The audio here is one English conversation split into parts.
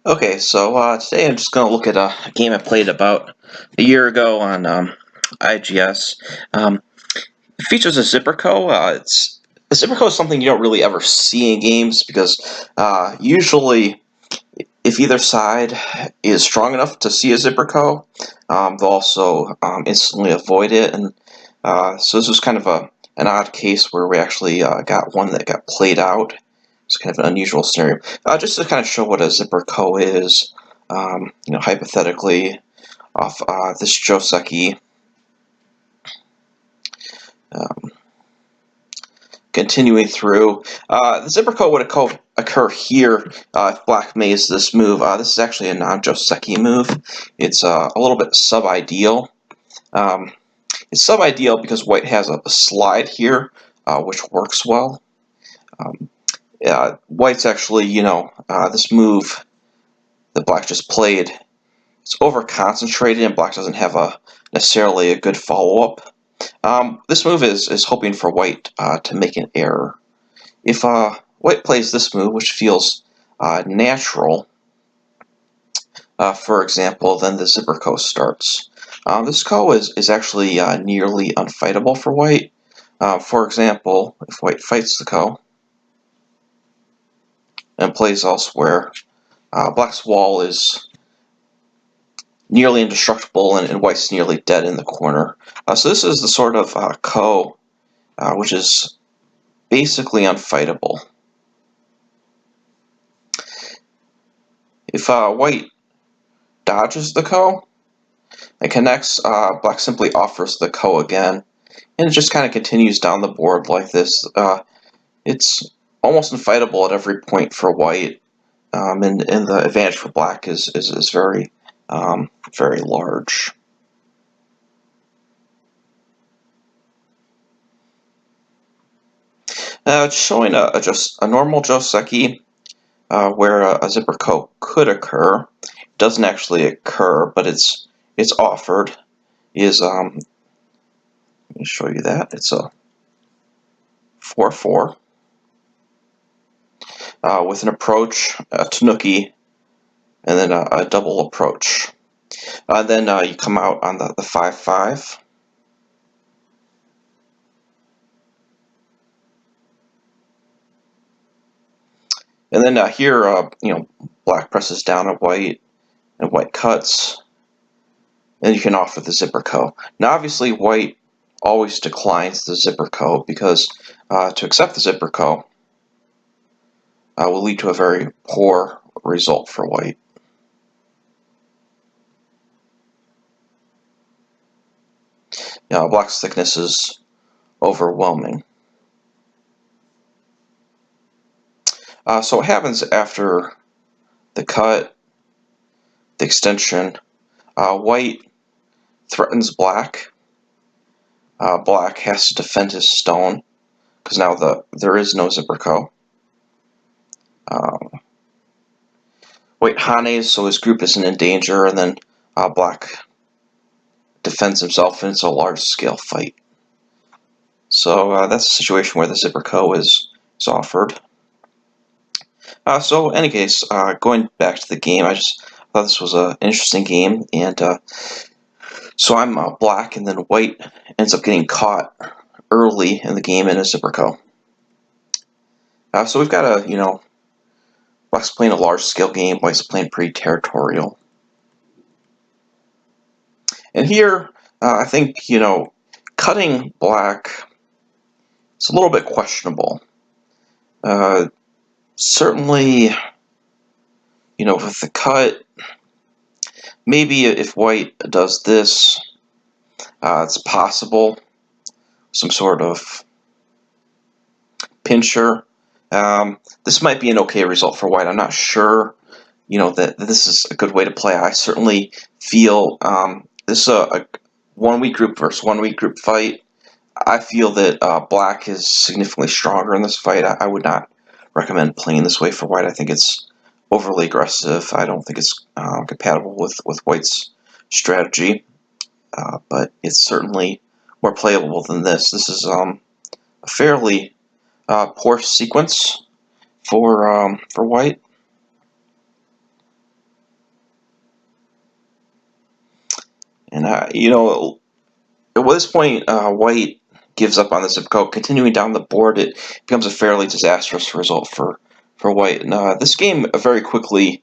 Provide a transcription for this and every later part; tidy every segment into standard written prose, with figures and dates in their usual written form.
Okay, so today I'm just going to look at a game I played about a year ago on IGS. It features a Zipperco. A Zipperco is something you don't really ever see in games because usually, if either side is strong enough to see a Zipperco, they'll also instantly avoid it. And so this was kind of an odd case where we actually got one that got played out. It's kind of an unusual scenario. Just to kind of show what a Zipperco is, hypothetically, off this Joseki. Um, Continuing through, the Zipperco would occur here if Black mazed this move. This is actually a non-Joseki move. It's a little bit sub-ideal. It's sub-ideal because White has a slide here, which works well. White's actually, this move that Black just played, it's over-concentrated, and Black doesn't have necessarily a good follow-up. This move is hoping for White to make an error. If White plays this move, which feels natural, for example, then the Zipperco starts. This ko is actually nearly unfightable for White. For example, if White fights the ko and plays elsewhere, Black's wall is nearly indestructible, and White's nearly dead in the corner. So this is the sort of ko which is basically unfightable. If White dodges the ko and connects, Black simply offers the ko again, and it just kind of continues down the board like this. It's almost unfightable at every point for White, and the advantage for Black is very, very large. It's showing just a normal Joseki where a Zipperco could occur. It doesn't actually occur, but it's offered. Let me show you that. It's a 4/4 with an approach, a Tanuki, and then a double approach. Then you come out on the 5/5. And then here, Black presses down at White, and White cuts, and you can offer the Zipperco. Now, obviously, White always declines the Zipperco because to accept the Zipperco will lead to a very poor result for White. Black's thickness is overwhelming. So what happens after the cut, the extension, White threatens Black. Black has to defend his stone because now there is no Zipperco. White hanes, so his group isn't in danger, and then Black defends himself, and it's a large-scale fight. So that's a situation where the Zipperco is offered. So, in any case, going back to the game, I just thought this was an interesting game, and so I'm Black, and then White ends up getting caught early in the game in a Zipperco. So we've got Black's playing a large-scale game, White's playing pretty territorial. And here, I think, cutting Black is a little bit questionable. Certainly, with the cut, maybe if White does this, it's possible. Some sort of pincher. This might be an okay result for White. I'm not sure, that this is a good way to play. I certainly feel this is a 1 weak group versus 1 weak group fight. I feel that Black is significantly stronger in this fight. I would not recommend playing this way for White. I think it's overly aggressive. I don't think it's compatible with White's strategy, but it's certainly more playable than this. This is a fairly poor sequence for White. And you know, at this point, White gives up on the Zipco. Continuing down the board, it becomes a fairly disastrous result for White. And this game very quickly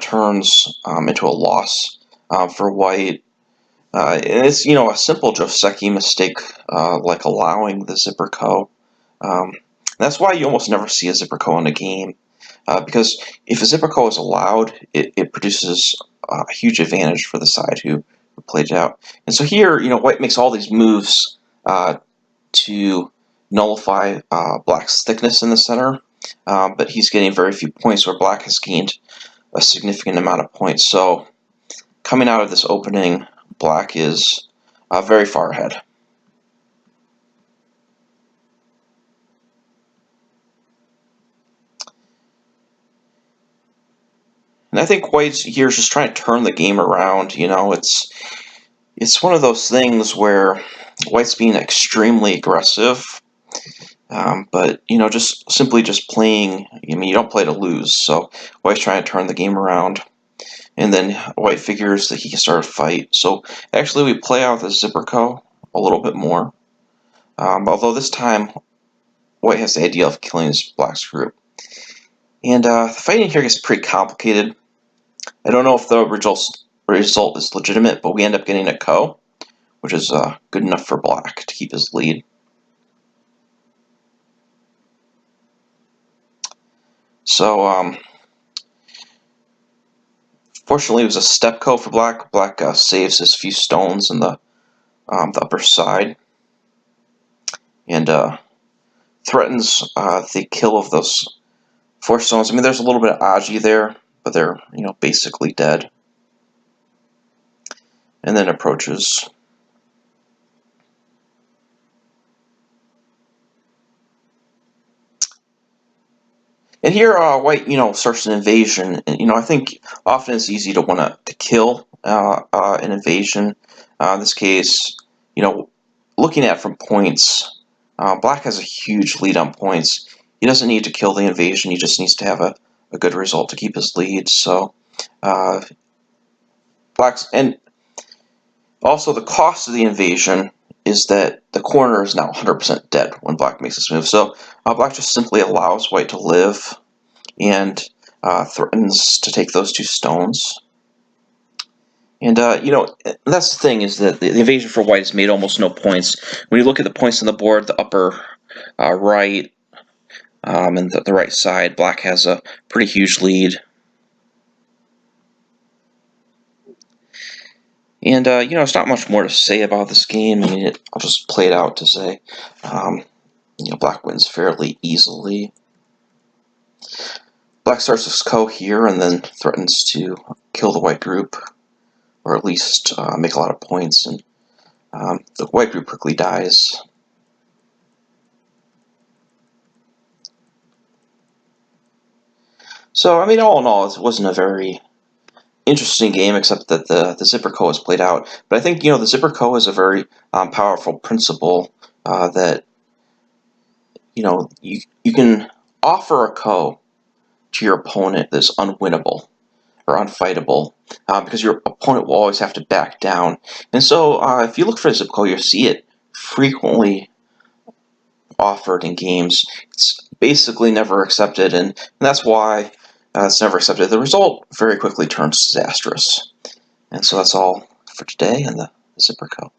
turns into a loss for White. And it's, you know, a simple Joseki mistake, like allowing the Zipper Co. That's why you almost never see a Zipper Co in a game, because if a Zipper Co is allowed, it produces a huge advantage for the side who played it out. And so here, you know, White makes all these moves to nullify Black's thickness in the center, but he's getting very few points where Black has gained a significant amount of points. So coming out of this opening, Black is very far ahead. And I think White's here is just trying to turn the game around. You know, it's one of those things where White's being extremely aggressive, but you know, just simply just playing. I mean, you don't play to lose, so White's trying to turn the game around, and then White figures that he can start a fight. So actually, we play out the Zipper Co a little bit more, although this time White has the idea of killing his Black's group, and the fighting here gets pretty complicated. I don't know if the result is legitimate, but we end up getting a Co, which is good enough for Black to keep his lead. So, fortunately, it was a step Co for Black. Black saves his few stones in the upper side, and threatens the kill of those 4 stones. I mean, there's a little bit of Aji there, but they're, you know, basically dead. And then approaches. And here, White, you know, starts an invasion. And, you know, I think often it's easy to want to kill an invasion. In this case, you know, looking at it from points, Black has a huge lead on points. He doesn't need to kill the invasion. He just needs to have a good result to keep his lead. So, Black's, and also the cost of the invasion is that the corner is now 100% dead when Black makes this move. So Black just simply allows White to live and threatens to take those 2 stones. And, you know, that's the thing, is that the invasion for White has made almost no points. When you look at the points on the board, the upper right and the right side, Black has a pretty huge lead. And, you know, it's not much more to say about this game. I mean, I'll just play it out to say, you know, Black wins fairly easily. Black starts his Co here and then threatens to kill the White group, or at least make a lot of points, and the White group quickly dies. So, I mean, all in all, it wasn't a very interesting game, except that the Zipper Co is played out. But I think, you know, the Zipper Co is a very powerful principle that, you know, you can offer a Co to your opponent that's unwinnable or unfightable, because your opponent will always have to back down. And so if you look for a Zip Co, you'll see it frequently offered in games. It's basically never accepted, and that's why it's never accepted. The result very quickly turns disastrous. And so that's all for today in the Zipper Co.